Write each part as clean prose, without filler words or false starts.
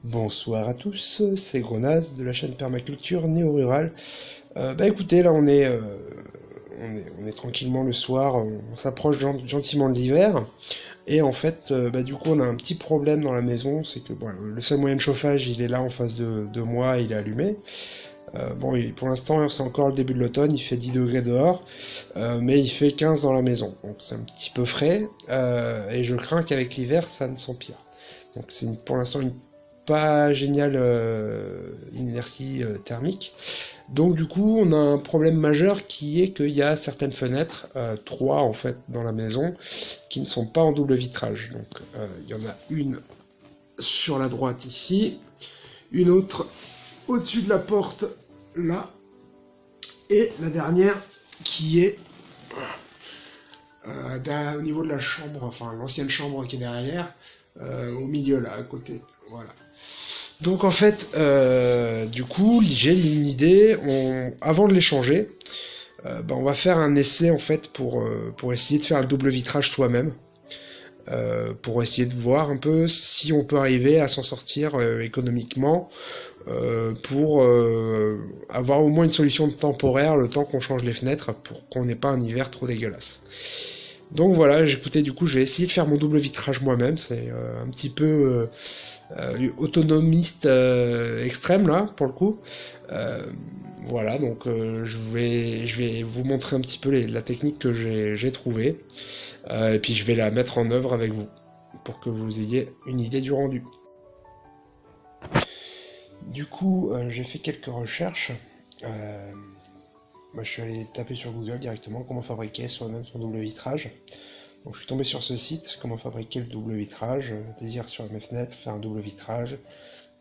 Bonsoir à tous, c'est Grenaz de la chaîne Permaculture Néo-Rural. Écoutez, là on est tranquillement le soir, on s'approche gentiment de l'hiver. Et en fait, du coup on a un petit problème dans la maison, c'est que bon, le seul moyen de chauffage il est là en face de moi, il est allumé. Pour l'instant c'est encore le début de l'automne, il fait 10 degrés dehors, mais il fait 15 dans la maison. Donc c'est un petit peu frais, et je crains qu'avec l'hiver ça ne s'empire. Donc pour l'instant une pas géniale inertie thermique. Donc du coup, on a un problème majeur qui est qu'il y a certaines fenêtres, trois en fait dans la maison, qui ne sont pas en double vitrage. Donc il y en a une sur la droite ici, une autre au-dessus de la porte là, et la dernière qui est au niveau de la chambre, enfin l'ancienne chambre qui est derrière, au milieu là, à côté. Voilà. Donc en fait, du coup, j'ai une idée. Avant de les changer, on va faire un essai en fait pour essayer de faire le double vitrage soi-même, pour essayer de voir un peu si on peut arriver à s'en sortir économiquement, pour avoir au moins une solution temporaire le temps qu'on change les fenêtres, pour qu'on n'ait pas un hiver trop dégueulasse. Donc voilà, écoutez, du coup, je vais essayer de faire mon double vitrage moi-même. C'est un petit peu autonomiste extrême là, pour le coup. Euh, voilà, donc je vais vous montrer un petit peu la technique que j'ai trouvée. Et puis je vais la mettre en œuvre avec vous, pour que vous ayez une idée du rendu. Du coup, j'ai fait quelques recherches. Euh, Moi, je suis allé taper sur Google directement comment fabriquer soi-même son double vitrage. Donc, je suis tombé sur ce site, comment fabriquer le double vitrage. Désir sur mes fenêtres, faire un double vitrage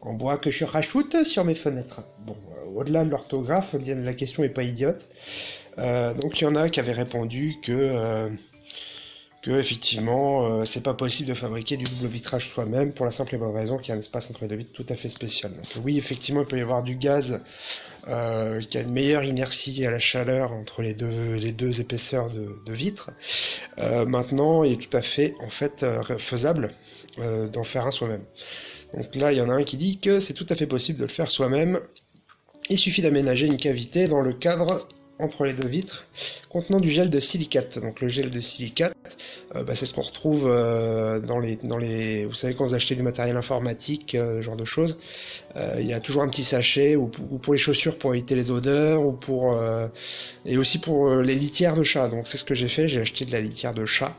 en bois que je rajoute sur mes fenêtres. Bon, au-delà de l'orthographe, la question est pas idiote. Donc, il y en a qui avaient répondu que effectivement, c'est pas possible de fabriquer du double vitrage soi-même pour la simple et bonne raison qu'il y a un espace entre les deux vitres tout à fait spécial. Donc, oui, effectivement, il peut y avoir du gaz qui a une meilleure inertie à la chaleur entre les deux épaisseurs de vitres. Maintenant, il est tout à fait en fait faisable d'en faire un soi-même. Donc là, il y en a un qui dit que c'est tout à fait possible de le faire soi-même. Il suffit d'aménager une cavité dans le cadre entre les deux vitres contenant du gel de silicate. Donc le gel de silicate, c'est ce qu'on retrouve dans les... Vous savez, quand vous achetez du matériel informatique, ce genre de choses, il y a toujours un petit sachet, ou pour les chaussures pour éviter les odeurs, et aussi pour les litières de chat. Donc c'est ce que j'ai fait, j'ai acheté de la litière de chat,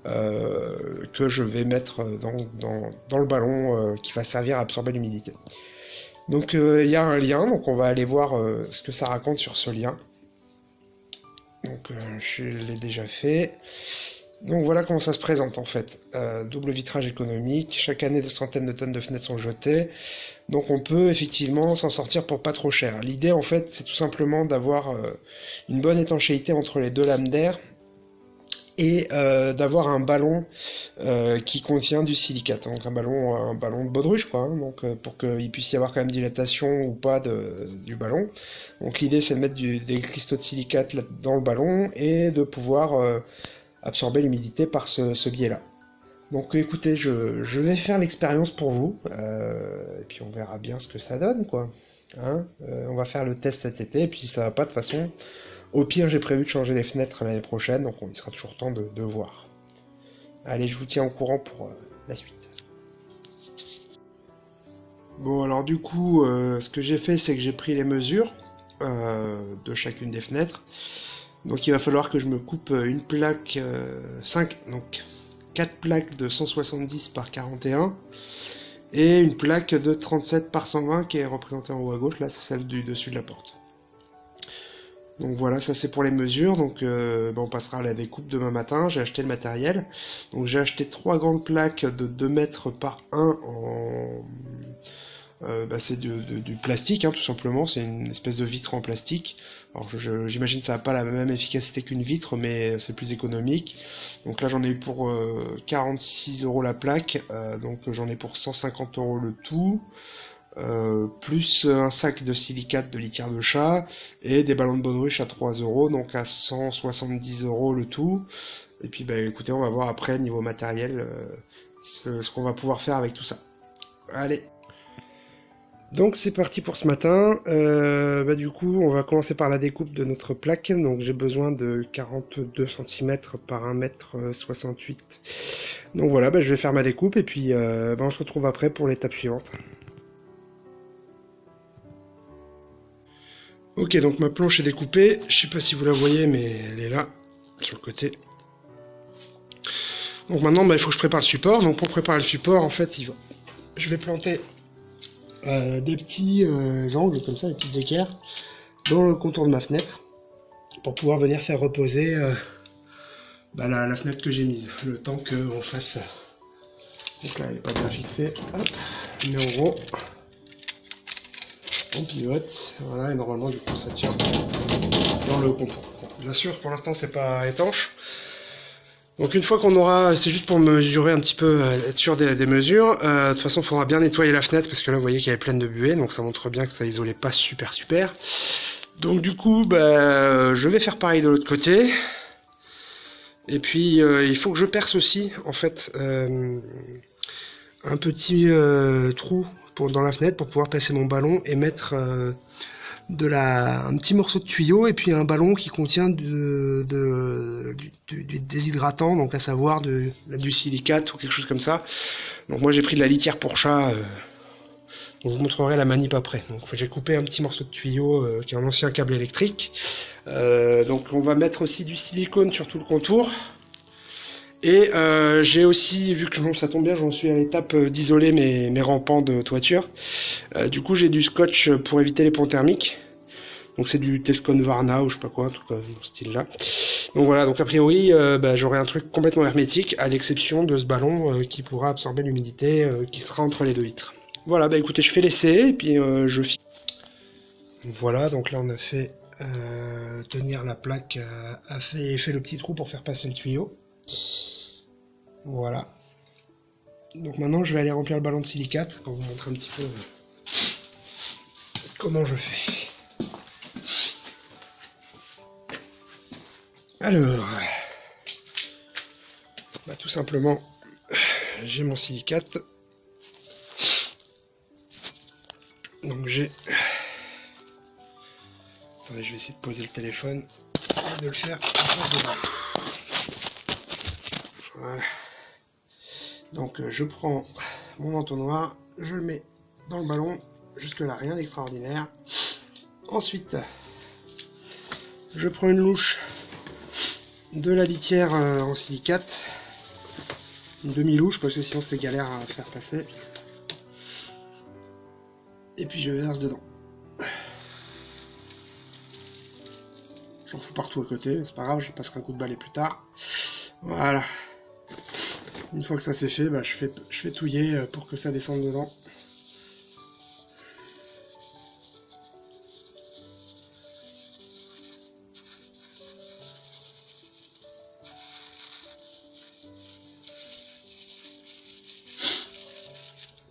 que je vais mettre dans le ballon, qui va servir à absorber l'humidité. Donc il y a un lien, donc on va aller voir ce que ça raconte sur ce lien. Donc je l'ai déjà fait. Donc voilà comment ça se présente en fait. Double vitrage économique, chaque année des centaines de tonnes de fenêtres sont jetées. Donc on peut effectivement s'en sortir pour pas trop cher. L'idée en fait c'est tout simplement d'avoir une bonne étanchéité entre les deux lames d'air, et d'avoir un ballon qui contient du silicate, donc un ballon de baudruche quoi, hein, donc pour qu'il puisse y avoir quand même dilatation ou pas du ballon. Donc l'idée c'est de mettre des cristaux de silicate dans le ballon et de pouvoir absorber l'humidité par ce biais-là. Donc écoutez, je vais faire l'expérience pour vous, et puis on verra bien ce que ça donne quoi. Hein, on va faire le test cet été, et puis si ça va pas de toute façon, au pire, j'ai prévu de changer les fenêtres l'année prochaine, donc il sera toujours temps de voir. Allez, je vous tiens au courant pour la suite. Bon, alors du coup, ce que j'ai fait, c'est que j'ai pris les mesures de chacune des fenêtres. Donc il va falloir que je me coupe une plaque, 5, donc 4 plaques de 170 par 41, et une plaque de 37 par 120 qui est représentée en haut à gauche, là c'est celle du dessus de la porte. Donc voilà, ça c'est pour les mesures. Donc on passera à la découpe demain matin. J'ai acheté le matériel. Donc j'ai acheté 3 grandes plaques de 2 mètres par 1 en... c'est du plastique, hein, tout simplement. C'est une espèce de vitre en plastique. Alors j'imagine que ça n'a pas la même efficacité qu'une vitre, mais c'est plus économique. Donc là j'en ai eu pour 46 euros la plaque. Donc j'en ai pour 150 euros le tout. Plus un sac de silicate de litière de chat et des ballons de baudruche à 3 euros, donc à 170 euros le tout. Et puis écoutez, on va voir après niveau matériel ce qu'on va pouvoir faire avec tout ça. Allez, Donc c'est parti pour ce matin. Du coup, on va commencer par la découpe de notre plaque. Donc j'ai besoin de 42 cm par 1,68 m. Donc voilà, je vais faire ma découpe et puis on se retrouve après pour l'étape suivante. Ok, donc ma planche est découpée. Je sais pas si vous la voyez, mais elle est là, sur le côté. Donc maintenant, il faut que je prépare le support. Donc pour préparer le support, en fait, je vais planter des petits angles comme ça, des petites équerres, dans le contour de ma fenêtre, pour pouvoir venir faire reposer la fenêtre que j'ai mise, le temps qu'on fasse. Donc là, elle n'est pas bien fixée. Hop, on met en gros. On pivote, voilà, et normalement du coup ça tient dans le contour. Bon, bien sûr, pour l'instant c'est pas étanche. Donc une fois qu'on aura, c'est juste pour mesurer un petit peu, être sûr des mesures. De toute façon, il faudra bien nettoyer la fenêtre parce que là, vous voyez qu'elle est pleine de buée, donc ça montre bien que ça isolait pas super. Donc du coup, je vais faire pareil de l'autre côté. Et puis il faut que je perce aussi, en fait, un petit trou dans la fenêtre pour pouvoir passer mon ballon et mettre un petit morceau de tuyau et puis un ballon qui contient du déshydratant, donc à savoir du silicate ou quelque chose comme ça. Donc moi j'ai pris de la litière pour chat, je vous montrerai la manip après. Donc j'ai coupé un petit morceau de tuyau qui est un ancien câble électrique. Donc on va mettre aussi du silicone sur tout le contour. Et j'ai aussi, vu que ça tombe bien, j'en suis à l'étape d'isoler mes rampants de toiture. Du coup, j'ai du scotch pour éviter les ponts thermiques. Donc c'est du Tescon Varna ou je sais pas quoi, en tout cas dans ce style-là. Donc voilà, donc a priori, j'aurai un truc complètement hermétique, à l'exception de ce ballon qui pourra absorber l'humidité qui sera entre les deux vitres. Voilà, écoutez, je fais l'essai et puis je fixe. Voilà, donc là on a fait tenir la plaque, fait le petit trou pour faire passer le tuyau. Voilà. Donc maintenant je vais aller remplir le ballon de silicate pour vous montrer un petit peu comment je fais. Alors, tout simplement, j'ai mon silicate. Donc j'ai... Attendez, je vais essayer de poser le téléphone et de le faire en face de moi. Voilà. Donc je prends mon entonnoir, je le mets dans le ballon, jusque là rien d'extraordinaire. Ensuite, je prends une louche de la litière en silicate, une demi-louche parce que sinon c'est galère à faire passer. Et puis je verse dedans. J'en fous partout à côté, c'est pas grave, je passerai un coup de balai plus tard. Voilà. Une fois que ça c'est fait, je fais touiller pour que ça descende dedans.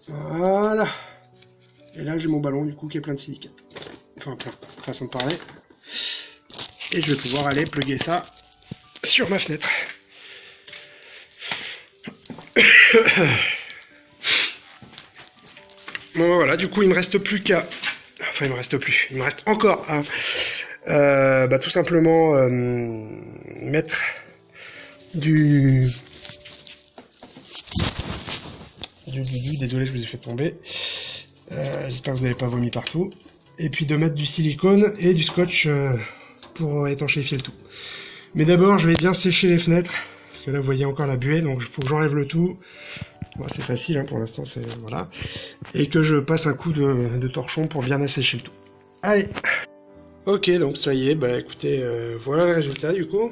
Voilà. Et là j'ai mon ballon du coup qui est plein de silicate. Enfin plein, façon de parler. Et je vais pouvoir aller plugger ça sur ma fenêtre. Bon voilà, du coup il me reste plus qu'à... Enfin il me reste encore à tout simplement mettre désolé je vous ai fait tomber. J'espère que vous n'avez pas vomi partout. Et puis de mettre du silicone et du scotch pour étanchéifier le tout. Mais d'abord je vais bien sécher les fenêtres. Parce que là vous voyez encore la buée, donc il faut que j'enlève le tout. Bon, c'est facile hein, pour l'instant, c'est voilà. Et que je passe un coup de torchon pour bien assécher le tout. Allez. Ok, donc ça y est, écoutez, voilà le résultat du coup.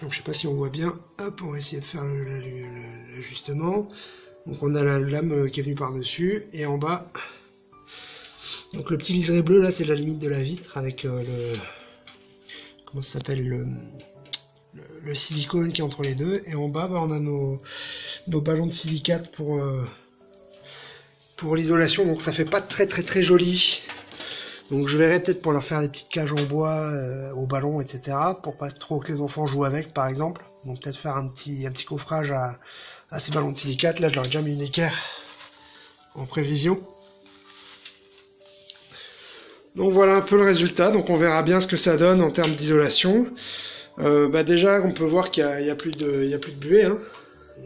Donc je sais pas si on voit bien. Hop, on va essayer de faire l'ajustement. Donc on a la lame qui est venue par-dessus, et en bas... Donc le petit liseré bleu là, c'est la limite de la vitre avec comment ça s'appelle, le silicone qui est entre les deux, et en bas on a nos ballons de silicate pour l'isolation, donc ça fait pas très joli. Donc je verrai peut-être pour leur faire des petites cages en bois aux ballons, etc. pour pas trop que les enfants jouent avec par exemple. Donc peut-être faire un petit coffrage à ces ballons de silicate. Là je leur ai déjà mis une équerre en prévision. Donc voilà un peu le résultat, donc on verra bien ce que ça donne en termes d'isolation. Déjà on peut voir qu'il y a plus de buée, hein.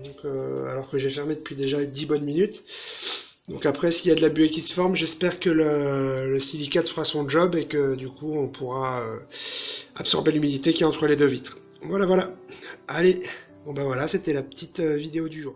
Donc, alors que j'ai fermé depuis déjà 10 bonnes minutes. Donc après, s'il y a de la buée qui se forme, j'espère que le silicate fera son job et que du coup on pourra absorber l'humidité qui est entre les deux vitres. Voilà, voilà. Allez, bon bah voilà, c'était la petite vidéo du jour.